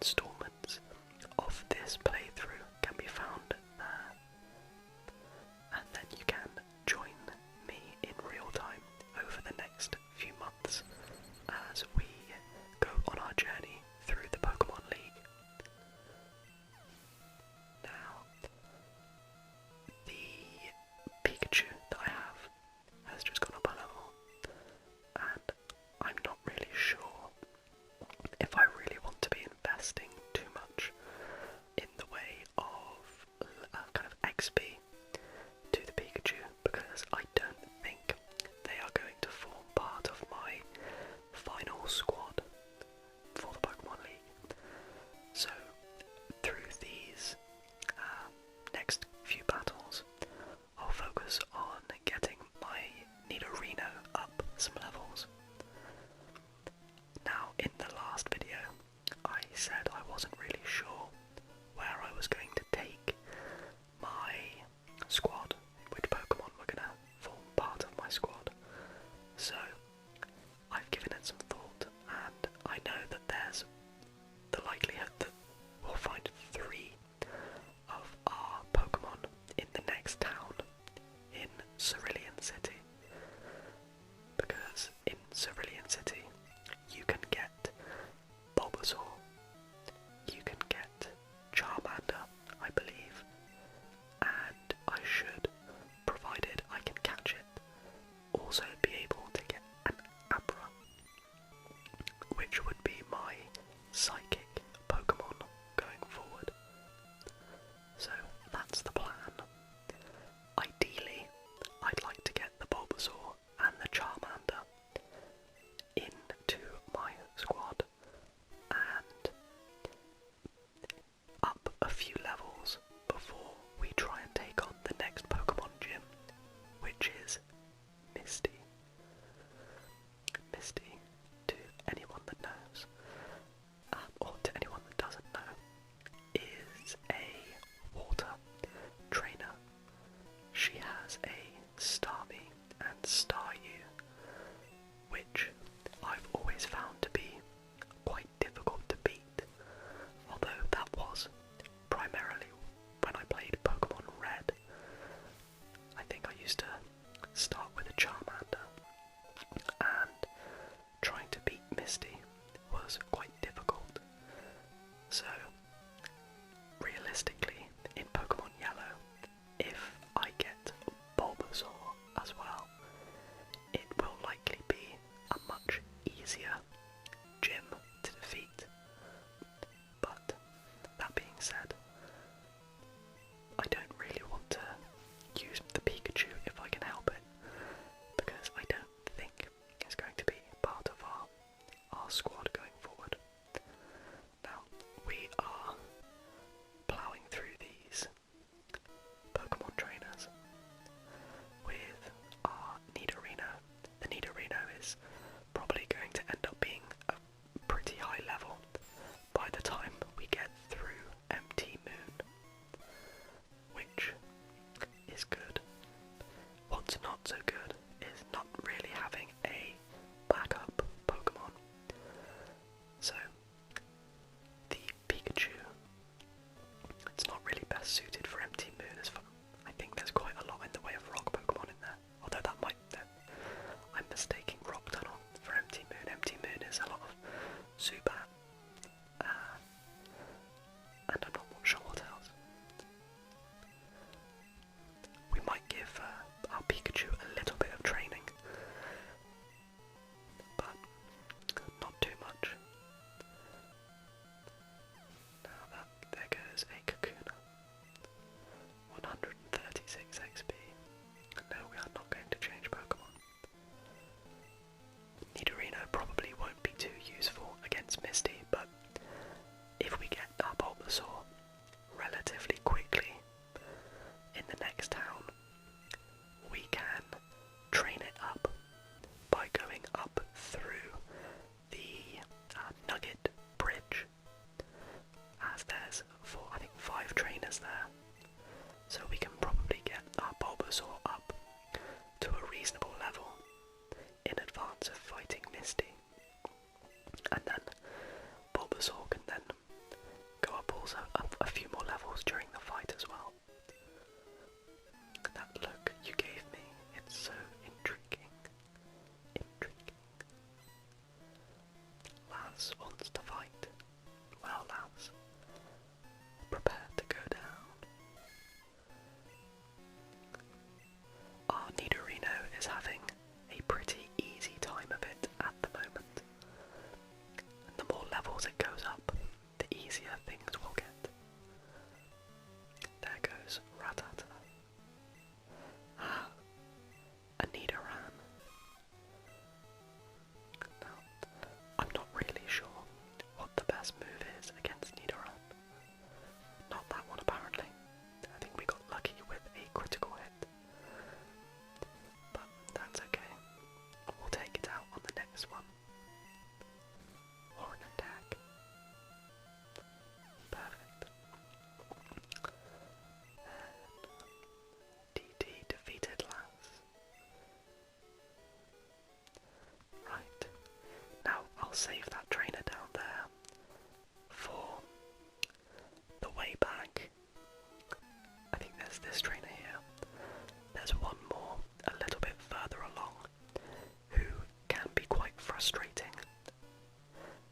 instalments of this playthrough can be found there. And then you can join me in real time over the next few months as we go on our journey through the Pokemon League. Now, the Pikachu that I have has just gone up a level, and I'm not really sure if I really want to be investing too much in the way of kind of XP to the Pikachu, because I don't think they are going to form part of my final squad for the Pokemon League. So through these next few battles, I'll focus on getting my Nidorino up some levels. Now, in the last video, I said I wasn't really sure where I was going to take my squad, which Pokemon were going to form part of my squad. So, I've given it some thought, and I know that there's the likelihood that we'll find 3 of our Pokemon in the next town in Cerulean City. Because in Cerulean City, you can get Bulbasaur, you can get Charmander, I believe, and I should, provided I can catch it, also be able to get an Abra, which would be my psychic Pokemon going forward. So that's the plan. Ideally, I'd like to get the Bulbasaur and the Charmander into my squad and up a few levels before we try and take on the next Pokemon gym, which is Misty. Misty, to anyone that knows, or to anyone that doesn't know, is a water trainer. She has a Starmie and Staryu, which I've always found to be quite difficult to beat, although that was primarily when I played Pokemon Red. I think I used to start with a Charmander, and trying to beat Misty was quite difficult. So, realistically, in Pokemon Yellow, if I get Bulbasaur as well, it will likely be a much easier gym to defeat. But, that being said, I don't really want to use the Pikachu if I can help it, because I don't think it's going to be part of our squad going forward. Now, we are ploughing through these Pokemon trainers with our Nidorino. The Nidorino is probably going to end up being a pretty high level by the time we get through Mt.moon, which is good. What's not so good is not really having a backup Pokemon. So, the Pikachu, it's not really best suited for Mt.moon as far. I think there's quite a lot in the way of rock Pokemon in there, although that might, I'm mistaking Rock Tunnel for Mt.moon. Mt.moon is a lot of Zubat, and I'm not sure what else. We might give our Pikachu a little bit of training, but not too much. Now there goes a Kakuna. 136 XP. No, we are not going to change Pokemon. Nidorino probably won't be too useful against Misty, but if we get our Bulbasaur relatively quickly in the next town, we can train it up by going up through the Nugget Bridge, as there's I think 5 trainers there, so we can probably get our Bulbasaur up to a reasonable level in advance of fighting Misty, and then Bulbasaur can then this trainer here. There's one more a little bit further along who can be quite frustrating.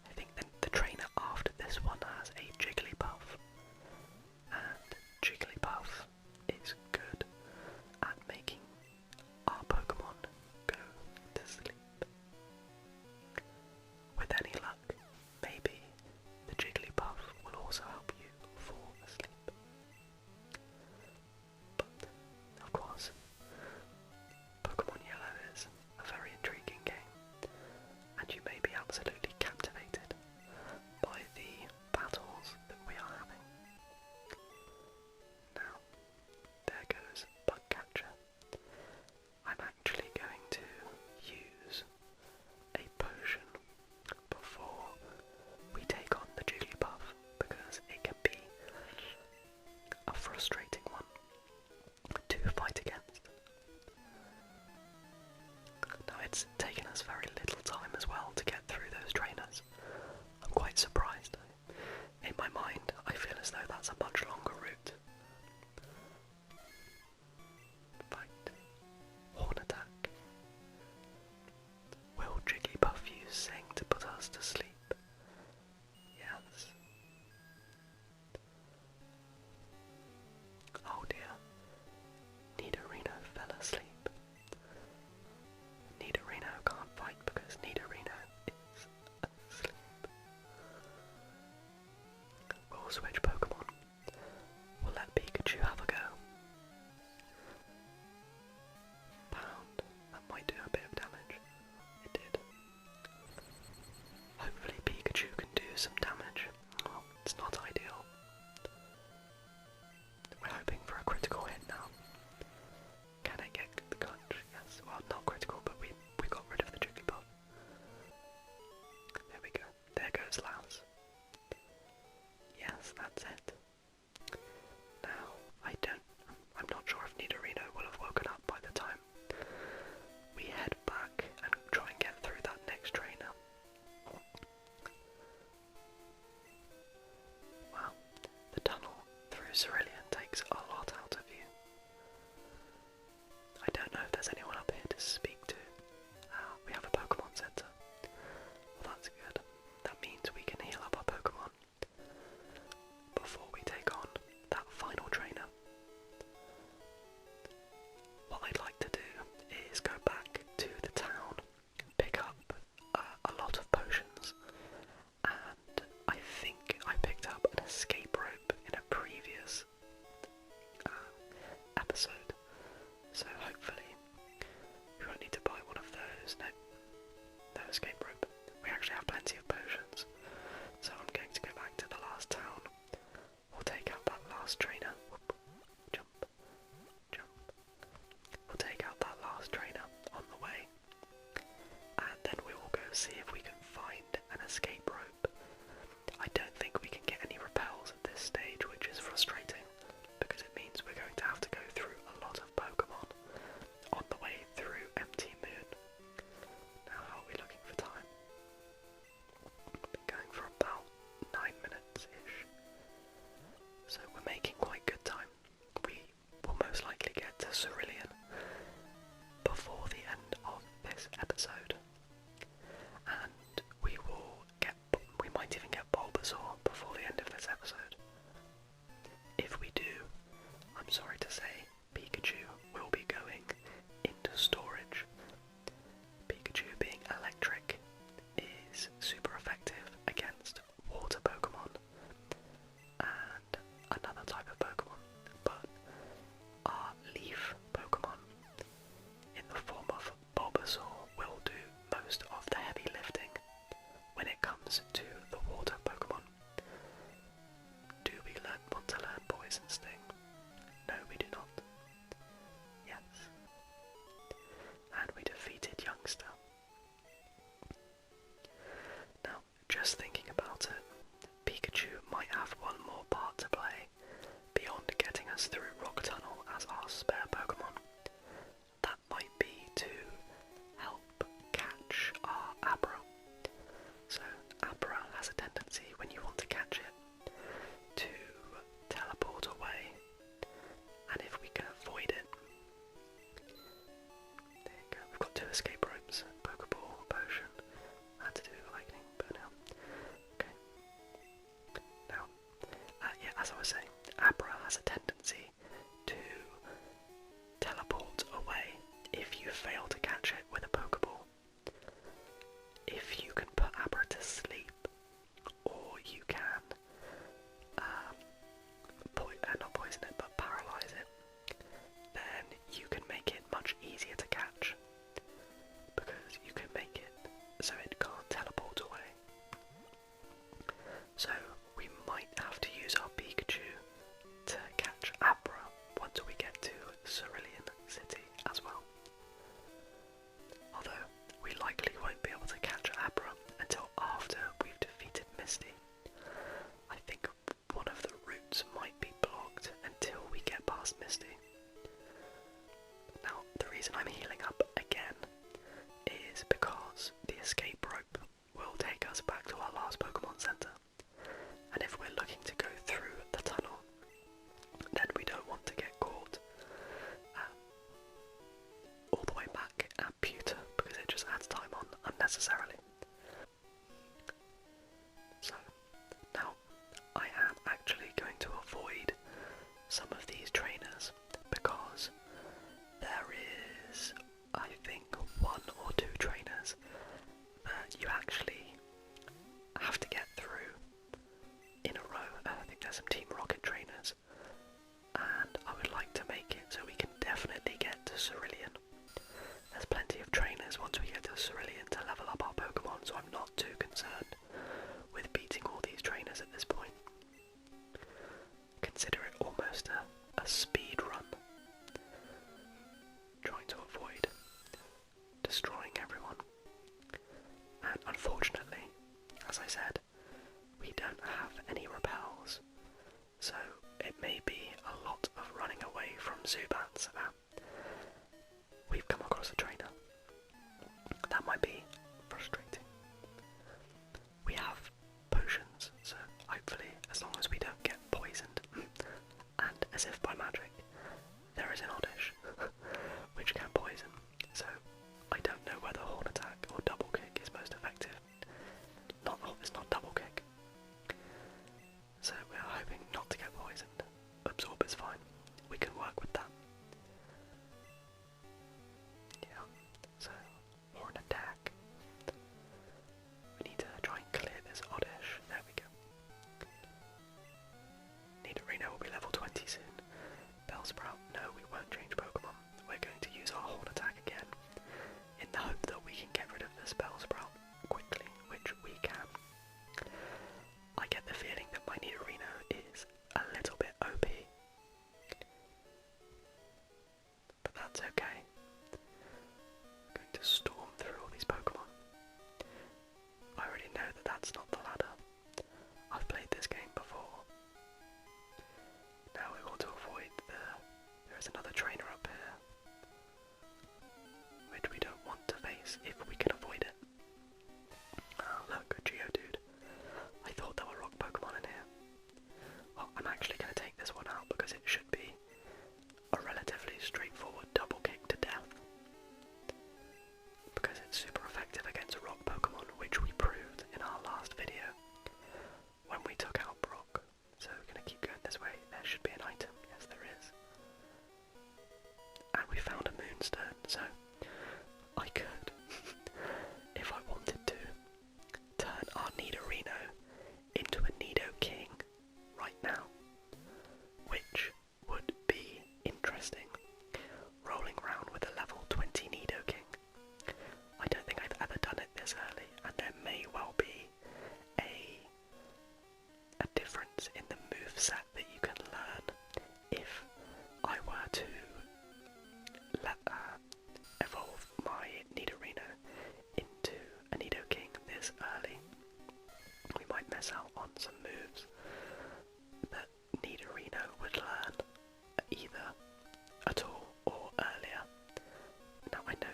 I think the trainer after this one has a Jigglypuff, and Jigglypuff is good at making our Pokemon go to sleep. With any luck, maybe the Jigglypuff will also help you fall asleep. But, of course, Pokémon Yellow is a very intriguing game, and you may be absolutely captivated by the battles that we are having. Now, there goes Bugcatcher. I'm actually going to use a potion before we take on the Jigglypuff, because it can be a frustrating one to fight against. Now, it's taken us very little time as well to get through those trainers. I'm quite surprised. In my mind, I feel as though that's a much longer route. Fight. Horn attack. Will Jigglypuff use Sing to put us to sleep? Yes. Oh dear. Nidorino fell asleep. Nidorino can't fight because Nidorino is asleep. We'll switch Pokemon. We'll let Pikachu have a go. Pound. That might do a bit of damage. It did. Hopefully Pikachu can do some damage. Well, it's not ideal. We're hoping for a critical hit now. Can it get the clutch? Yes. Well, not critical, but we got rid of the Jigglypuff. There we go. There goes Laos. Yes, that's it. Now, I'm not sure if Nidorino will have woken up by the time we head back and try and get through that next trainer. Wow, the tunnel through Cerulean takes a lot out of you. I don't know if there's anyone up here to speak to. We have a Pokemon Center. Well, that's good. That means we can heal up our Pokemon before we take on that final trainer. What I'd like to do is go back to the town, pick up a lot of potions, and I think I picked up an escape rope in a previous episode, so hopefully we won't need to buy one of those. No escape rope. We actually have plenty of potions, so I'm going to go back to the last town. We'll take out that last trainer. Whoop. Jump. Jump. We'll take out that last trainer on the way, and then we will go see if we can find an escape rope. I don't think we can get any repels at this stage, which is frustrating, because it means we're going to have to go through a lot of Pokemon on the way through Mt.moon. Now, how are we looking for time? Been going for about 9 minutes-ish. So we're making quite good time. We will most likely get to Cerulean before the end of this episode. And we might even get Bulbasaur before the end of this episode. If we do, I'm sorry to say, Pikachu will be going into storage. Pikachu, being electric, is super effective against water Pokemon and another type of Pokemon, but our leaf Pokemon in the form of Bulbasaur will do most of the heavy lifting when it comes to the water Pokemon. Do we want to learn Poison Sting? No, we do not. Yes. And we defeated Youngster. Now, just thinking about it, Pikachu might have one more part to play beyond getting us through Rock Tunnel as our spare Pokemon. That might be to help catch our Abra. So Abra has a tendency, when you want to catch it, to teleport away, and if we we don't have any repels, so it may be a lot of running away from Zubats. We've come across a trainer. That might be frustrating. We have potions, so hopefully, as long as we don't get poisoned, and as if by magic, there is an Oddish, which can poison, so I don't know whether Horn Attack or Double Kick is most effective. It's not Double Kick. So we are hoping not to get poisoned. Absorb is fine. We can work with that. Yeah, so Horn Attack. We need to try and clear this Oddish. There we go. Nidorino will be level 20 soon. Bellsprout, no, we won't change Pokemon. We're going to use our Horn Attack again, in the hope that we can get rid of this Bellsprout quickly, which we can. I get the feeling that my Nidorino is a little bit OP, but that's okay. I'm going to storm through all these Pokemon. I already know that that's not the ladder. I've played this game before. Now we want to avoid there's another trainer up here, which we don't want to face if we can avoid it. Oh look, a Geodude. I thought there were rock Pokemon in here. Well, I'm actually going to take this one out because it should be a relatively straightforward double kick to death. Because it's super effective against rock Pokemon, which we proved in our last video when we took out Brock. So we're going to keep going this way. There should be an item. Yes, there is. And we found a Moonstone, so I could, if I wanted to, turn our Nidorino into a Nidoking right now, which would be interesting, rolling around with a level 20 Nidoking. I don't think I've ever done it this early, and there may well be a difference in the moveset that you can learn if I were to evolve my Nidorino into a Nidoking this early. We might miss out on some moves that Nidorino would learn either at all or earlier. Now I know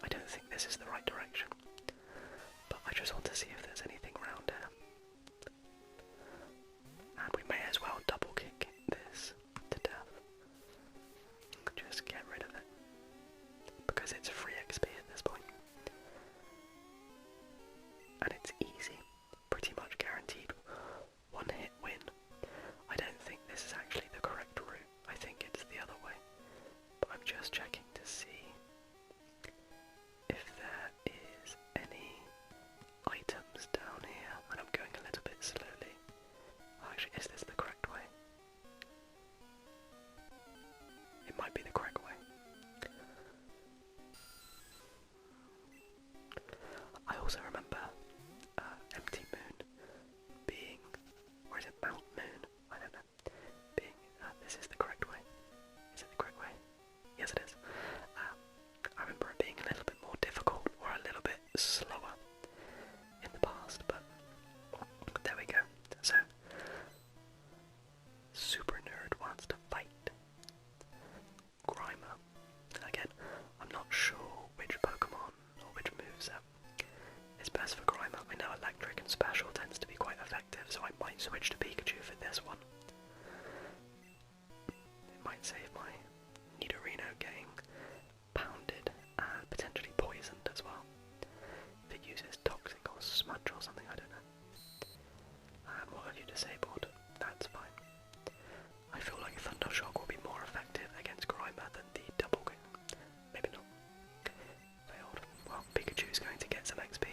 I don't think this is the right direction, but I just want to see if there's anything around here. And we may as well double kick this to death. Just get rid of it, because it's free XP at this point. And it's easy, pretty much guaranteed one hit win. I don't think this is actually the correct route. I think it's the other way. But I'm just checking to see if there is any items down here. And I'm going a little bit slowly. Actually, is this the correct way? It might be the correct way. I also remember Mt.moon being, or is it Mt.moon? I don't know. Being, this is the correct way. Is it the correct way? Yes, it is. I remember it being a little bit more difficult, or a little bit slower in the past, but there we go. So, Super Nerd wants to fight. Grimer. Again, I'm not sure which Pokemon or which moveset is best for Grimer. I know Electric and Special tends to be quite effective, so I might switch to Pikachu for this one. It might save my Nidorino getting pounded and potentially poisoned as well. If it uses Toxic or Smudge or something, I don't know. And what have you disabled? That's fine. I feel like Thundershock will be more effective against Grimer than the double kick. Maybe not. Failed. Well, Pikachu's going to get some XP.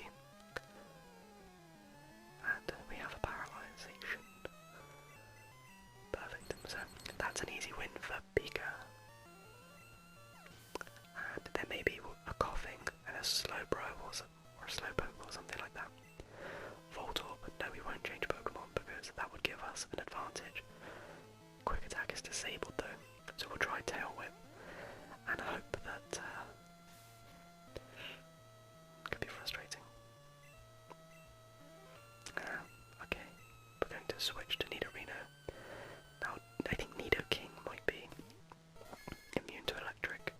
And we have a paralyzation. Perfect. So that's an easy win for Pika. switch to Nidorino. Now, I think Nidoking might be immune to electric.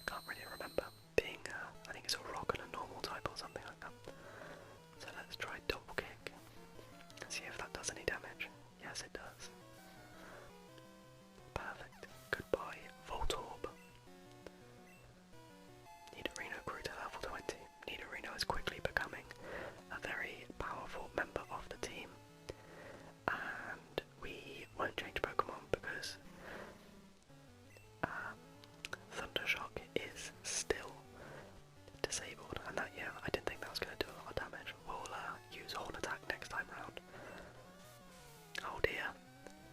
Can't really remember. Being, I think it's a rock and a normal type or something like that. So let's try double kick. See if that does any damage. Yes, it does. Perfect. Goodbye, Voltorb. Nidorino grew to level 20. Nidorino is quickly becoming a very powerful member of the team. And we won't change Pokemon because Thundershock is still disabled. And that, yeah, I didn't think that was going to do a lot of damage. We'll use Horn Attack next time round. Oh dear,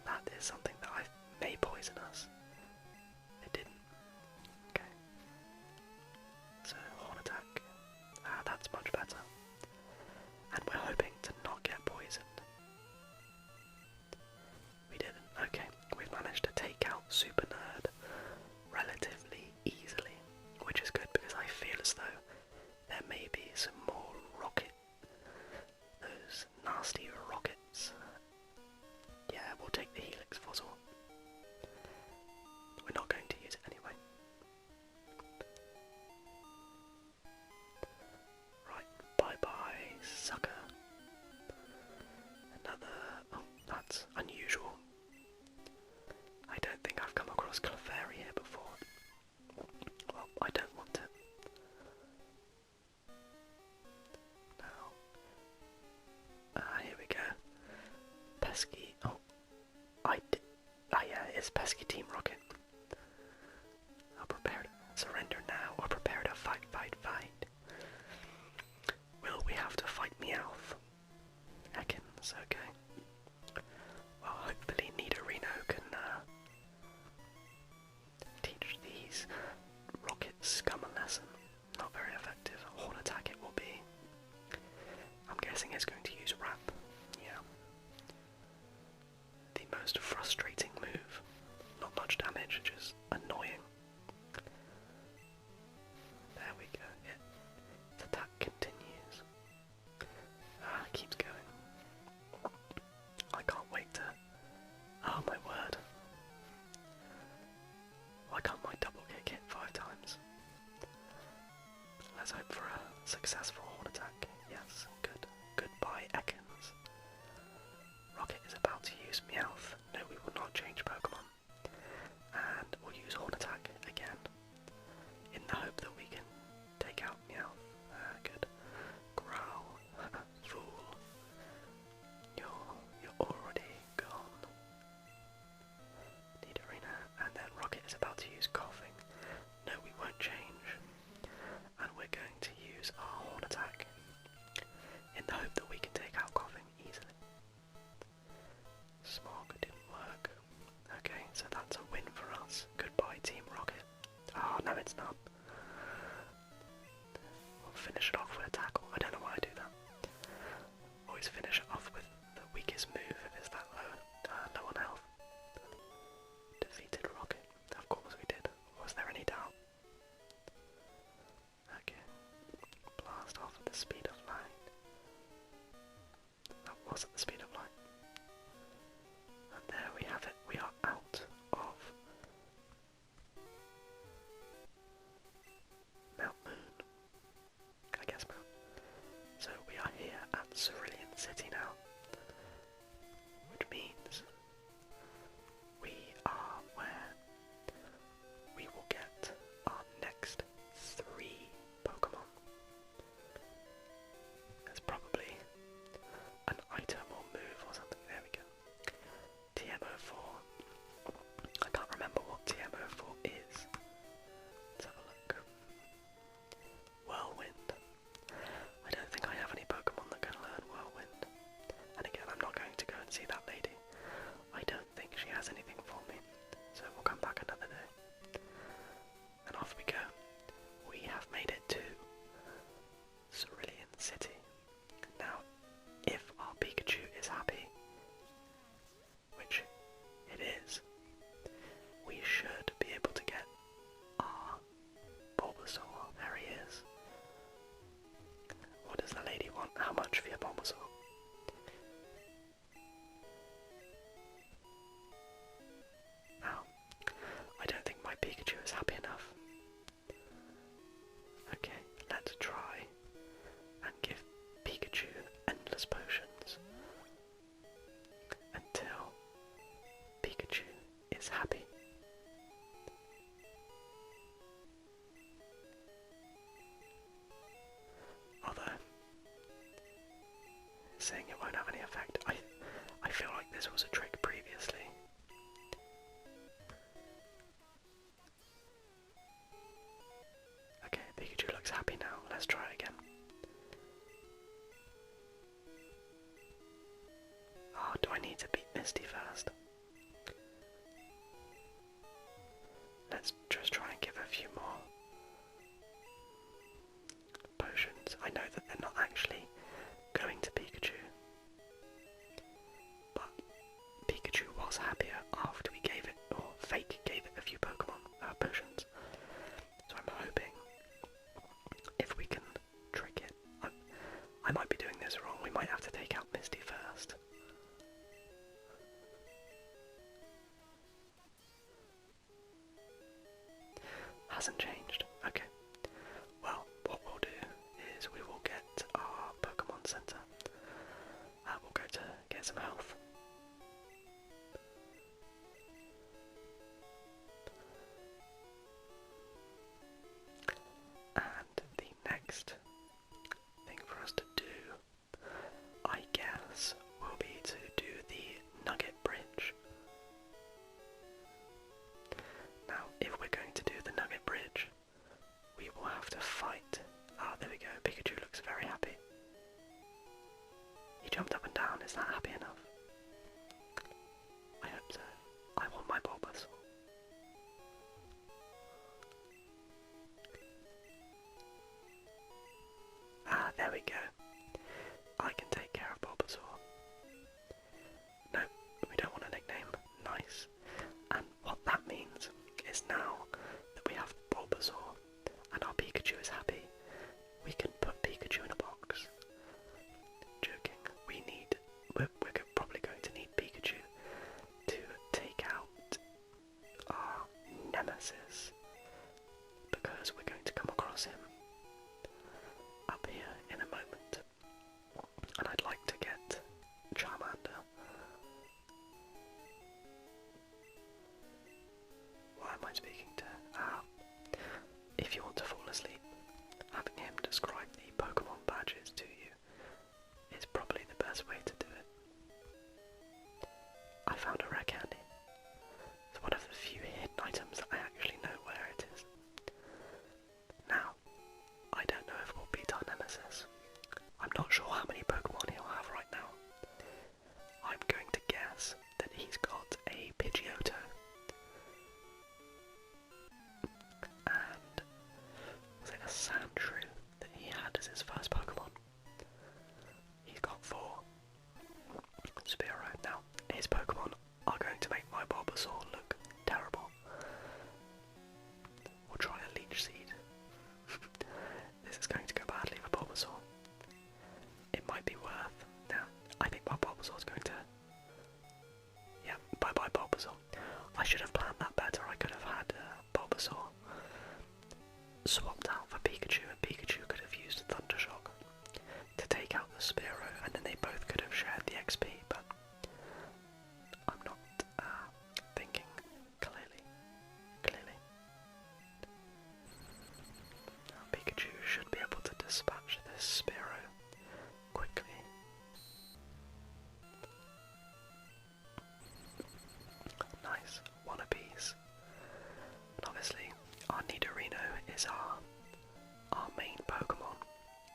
that is something that may poison us. It didn't. Okay. So, Horn Attack. That's much better. And we're hoping to not get poisoned. We didn't. Okay, we've managed to take out Super Nerd relatively easily, which is good because I feel as though there may be some more those nasty rockets. Yeah, we'll take the Helix Fossil. We're not going to use it anyway. Right, bye-bye, sucker. Another... oh, that's unusual. I don't think I've come across Clefairy here before. Well, I don't want it. Now... here we go. Pesky... oh, yeah, it's Pesky Team Rocket. I'll prepare to surrender now or prepare to fight, fight, fight. Will we have to fight Meowth? Ekans, okay. Well, hopefully Nidorino can teach these rocket scum a lesson. Not very effective. Horn Attack it will be. I'm guessing it's going to use Wrap. Yeah. The most frustrating move. Not much damage, just annoying. There we go. Its attack continues. Keeps going. I can't wait to... oh my word. Why can't my double kick hit 5 times? Let's hope for a successful Horn Attack. Yes, good. Goodbye, Ekans. Rocket is about to use Meowth. No, we will not change Pokemon. And we'll use Horn Attack again. In the hope that we can take out Meowth. Good. Growl. Fool. You're already gone. Nidorina. And then Rocket is about to use Coughing. No, we won't change. And we're going to use our Horn Attack. In the hope that we can take out Coughing easily. Smog didn't work. Okay, so that's a win for us. Goodbye, Team Rocket. Oh, no, it's not. We'll finish it off with a tackle. I don't know why I do that. Always finish it off with the weakest move if it's that low on health. Defeated Rocket. Of course we did. Was there any doubt? Okay. Blast off at the speed of light. That was at the speed of light. And there we have it. We are out of Mt.moon. I guess Mount. So we are here at Cerulean City now. Which means we are where we will get our next 3 Pokemon. There's probably an item or move looks happy. Although, saying it won't have any effect, I feel like this was a trick previously. Okay, Pikachu looks happy now. Let's try it again. Oh, do I need to beat Misty first? Let's just try and give a few more potions. I know that they're not actually going to Pikachu, but Pikachu was happier after we gave it, or Fake gave it a few Pokemon potions. So I'm hoping if we can trick it. I might be doing this wrong. We might have to take out Misty first. Hasn't changed. Okay. Well, what we'll do is we will get our Pokemon Center. We'll go to get some health. And the next thing for us to do, I guess, will be to do the Nugget Bridge. Now, if we're going to do the Nugget Bridge, we will have to fight. Ah, there we go. Pikachu looks very happy. He jumped up and down. Is that happy enough? I hope so. I want my Bulbasaur. Ah, there we go. I can take care of Bulbasaur. No, we don't want a nickname. Nice. And what that means is now that we have Bulbasaur and our Pikachu is happy, we can put Pikachu in a box. Joking. We're probably going to need Pikachu to take out our nemesis, because we're going to come across him up here in a moment. And I'd like to get Charmander. Why am I speaking to? If you want to fall asleep, having him describe the Pokemon badges to you is probably the best way to do it. I found a rare candy. It's one of the few hidden items that I actually know where it is. Now, I don't know if we'll beat our nemesis. I'm not sure how many Pokemon he'll have right now. I'm going to guess that he's got a Pidgeotto. And was it a Sandshrew that he had as his first Pokemon? He's got 4. Spearow. Now, his Pokemon are going to make my Bulbasaur look terrible. We'll try a Leech Seed. This is going to go badly for Bulbasaur. It might be worth. Now, I think my Bulbasaur's going to. Yeah, bye bye Bulbasaur. I should have planned that better. I could have had Bulbasaur swapped out for Pikachu, and Pikachu could have used Thundershock to take out the Spearow, and then they both could have shared the XP, but I'm not thinking clearly. Now, Pikachu should be able to dispatch this Spearow quickly. Nice, one apiece. And obviously, our Nidorino is our main Pokemon,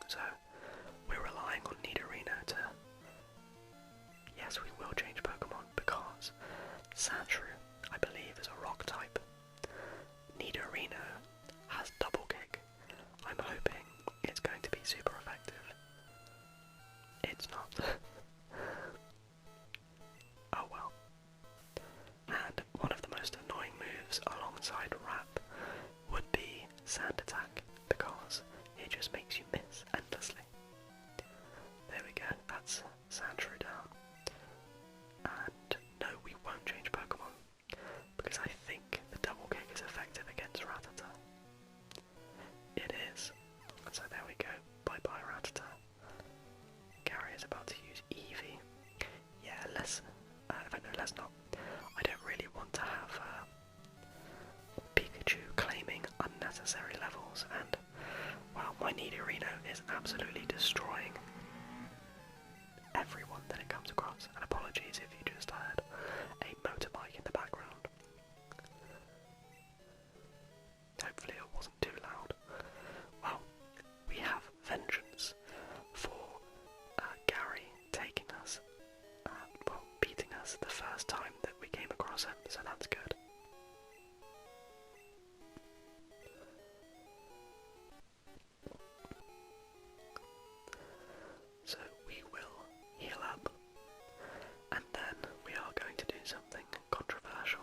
so we're relying on Nidorino to. Yes, we will change Pokemon because Sandshrew, I believe, is a rock type. Nidorino has double kick. I'm hoping it's going to be super effective. It's not. Oh well. And one of the most annoying moves alongside Wrap would be Sand Attack, because it just makes you miss endlessly. There we go, that's Sandshrew down. And no, we won't change Pokemon, because I think the double kick is effective against Rattata. It is. So there we go, bye bye Rattata. Gary is about to use absolutely destroying everyone that it comes across. And apologies if you just heard a motorbike in the background. Hopefully it wasn't too loud. Well, we have vengeance for Gary taking us, well, beating us the first time that we came across him, so that's good. So we will heal up, and then we are going to do something controversial.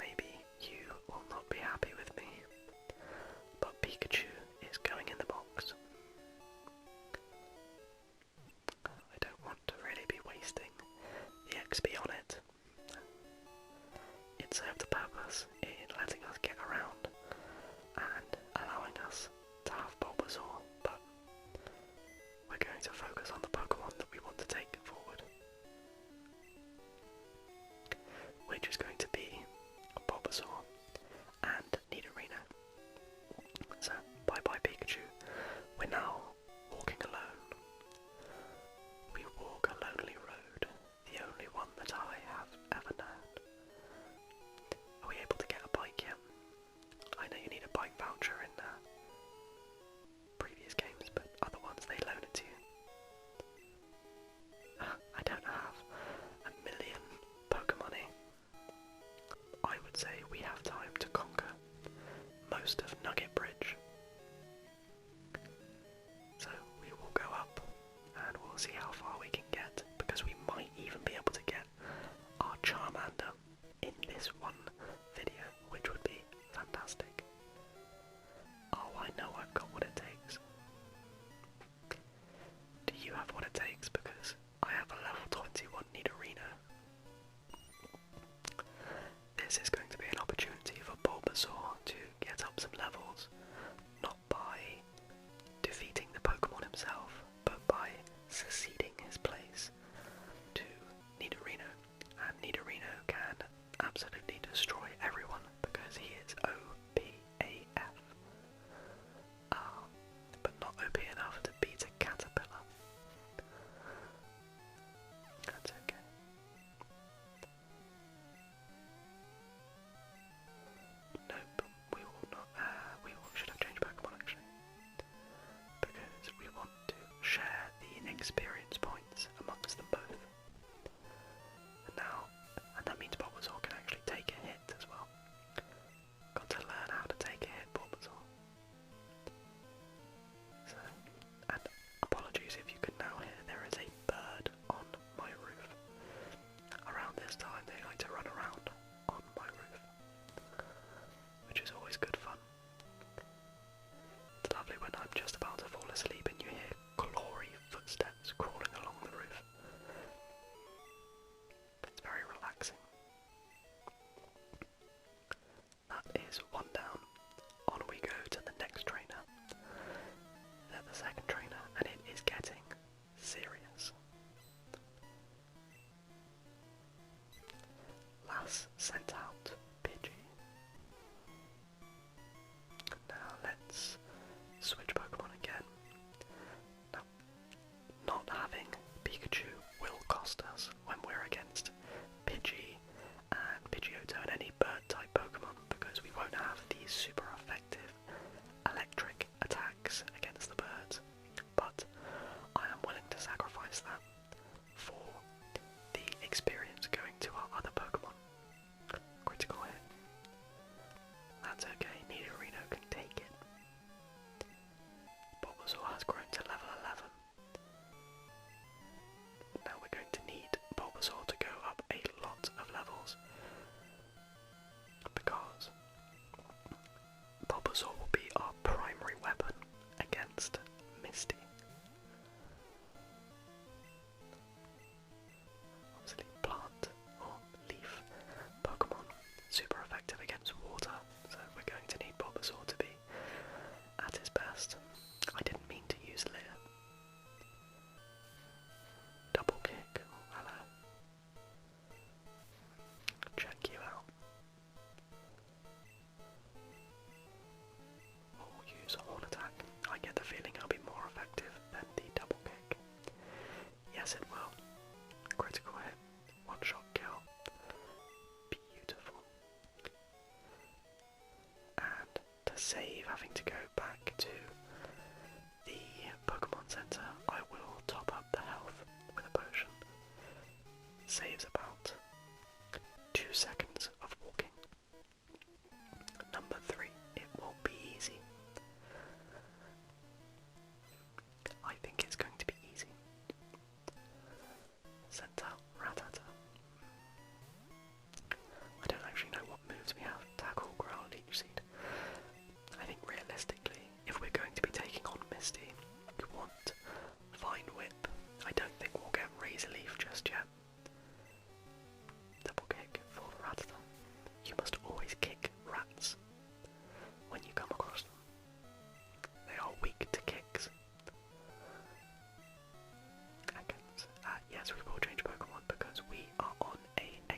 Maybe you will not be happy with me, but Pikachu is going in the box. I don't want to really be wasting the XP on it. It served a purpose in letting us get around and allowing us to have Bulbasaur, but we're going to focus on the Pokemon that we want to take forward, which is going to be Bulbasaur and Nidorino. So, bye bye Pikachu. We're now walking alone. We walk a lonely road, the only one that I have ever known. Are we able to get a bike yet? I know you need a bike voucher in previous games, but other ones they loan it to you. I don't have a million Pokemon. I would say we have time to conquer most of Nugget Bridge. So we will go up and we'll see how far we can get, because we might even be able to get our Charmander in this one video, which would be fantastic. Oh, I know I've got what it takes. Do you have what it takes? Because I have a level 21 Nidorino. This is going to be an opportunity for Bulbasaur to get up some levels, not by defeating the Pokemon himself, but by succeeding his place to Nidorino. And Nidorino can absolutely destroy everyone because he is OP-AF. But not OP enough to beat a caterpillar. That's okay. Nope, we will not. Should have changed Pokemon actually, because we want to share the experience points amongst them both. And that means Bulbasaur can actually take a hit as well. Got to learn how to take a hit, Bulbasaur. So, and apologies if you can now hear there is a bird on my roof. Around this time they like to run around on my roof, which is always good fun. It's lovely when I'm just about to fall asleep and you hear glory footsteps crawling along the roof. It's very relaxing. That is one down. On we go to the next trainer. Then the second trainer, and it is getting serious. Lass sent out Pidgey. Now let's switch Pokemon again. Now, not having Pikachu will cost us when we're against Pidgey and Pidgeotto and any bird-type Pokemon, because we won't have these super effective electric attacks against the birds. But I am willing to sacrifice that for the experience going to our other Pokemon.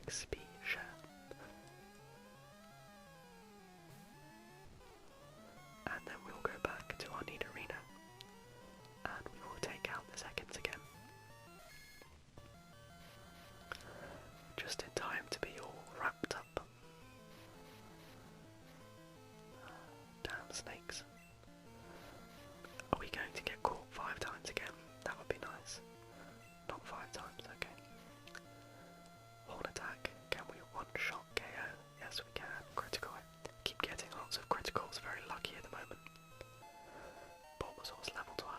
XP share. And then we'll go back to our need arena and we will take out the seconds again. Just in time to be all wrapped up. Damn snakes. Are we going to get caught 5 times again? That would be nice. Not 5 times, okay. Horn attack. Can we one-shot KO? Yes, we can. Critical. Keep getting lots of criticals. Very lucky at the moment. Bulbasaur's level 12.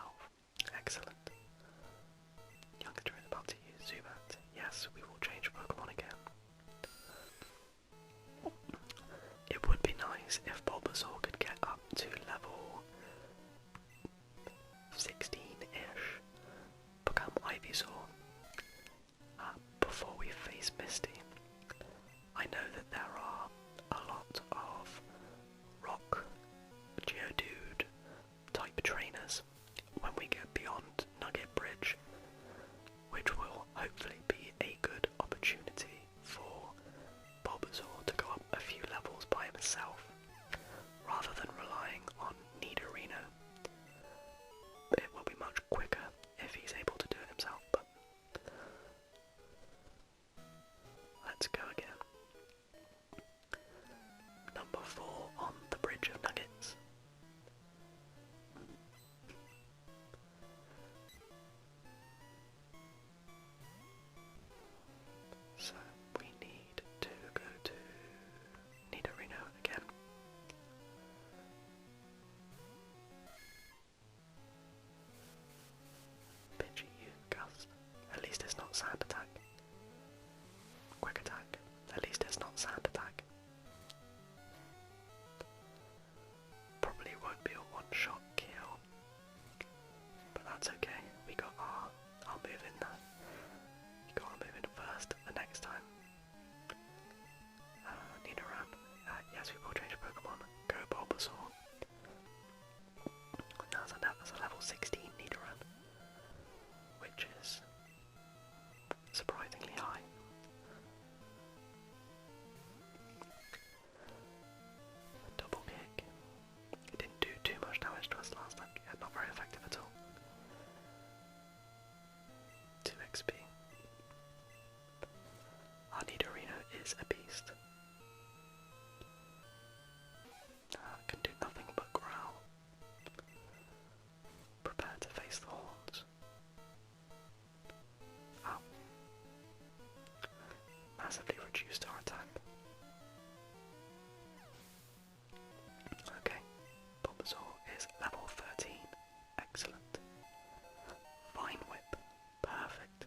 Excellent. Youngster is about to use Zubat. Yes, we will change Pokemon again. It would be nice if Bulbasaur could get up to level 16-ish, become Ivysaur, before we face Misty. I know that there are a lot of Rock, Geodude type trainers when we get beyond Nugget Bridge, which will hopefully be a good opportunity for Bulbasaur to go up a few levels by himself, rather than relying on Nidorino. It will be much quicker if he's able to do it himself, but let's go again. Number 4 on the Bridge of Nuggets. So we need to go to Nidorino again. Pidgey, you gust. At least it's not sand attack. Quick attack. At least it's not sand attack. Probably won't be a one-shot kill, but that's okay. We got our move in there. You got our move in first the next time. Nidoran. Yes, we will change Pokemon. Go Bulbasaur. That's a level 16 Nidoran, which is surprisingly high. Double kick. It didn't do too much damage to us last time. Yeah, not very effective at all. 2 XP. Our Nidorino is a beast. Can do nothing but growl. Prepare to face the horns. Oh. Massively reduced our attack. Okay, Bulbasaur is level 13. Excellent. Vine Whip. Perfect.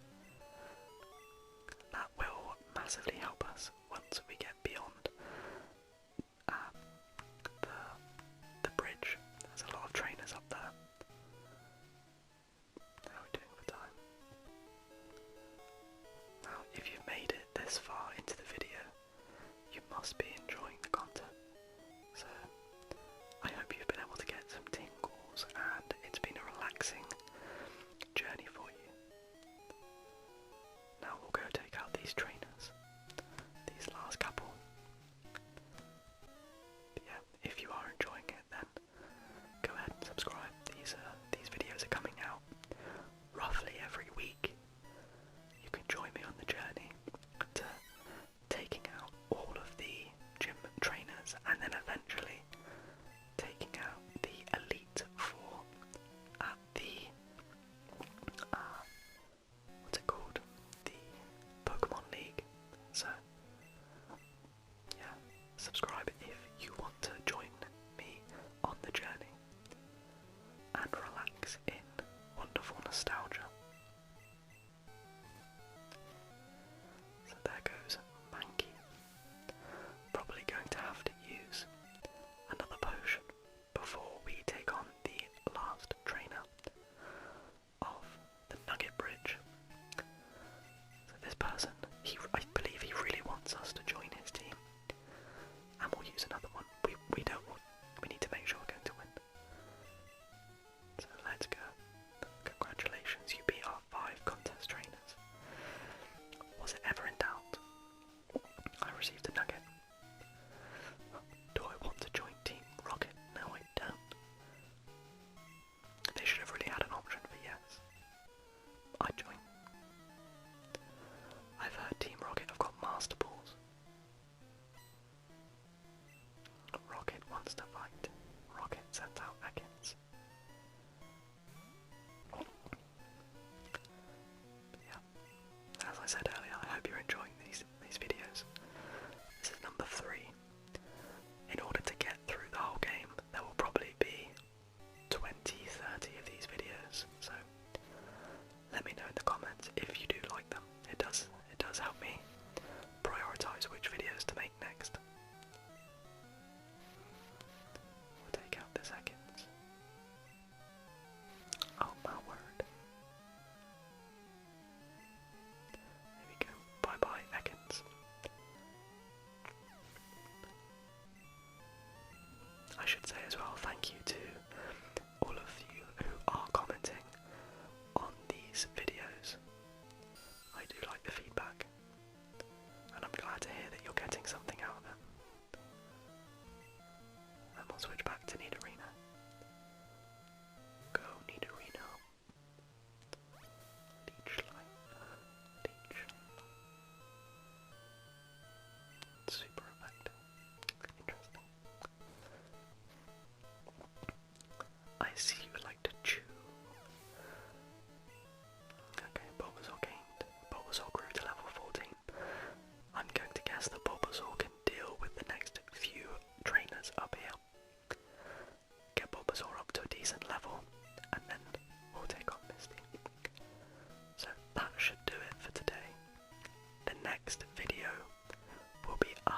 That will massively help us once we get beyond the bridge. There's a lot of trainers up there. How are we doing for time? Now, if you've made it this far into the video, you must be enjoying the content. So, I hope you've been able to get some tingles and it's been a relaxing journey for you. Now we'll go take out these trainers, these last couple. But yeah, if you are enjoying it, then go ahead and subscribe. These videos are coming out roughly every week. You can join me on the journey to taking out all of the gym trainers and then eventually taking out the Elite Four at the what's it called? The Pokémon League.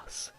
us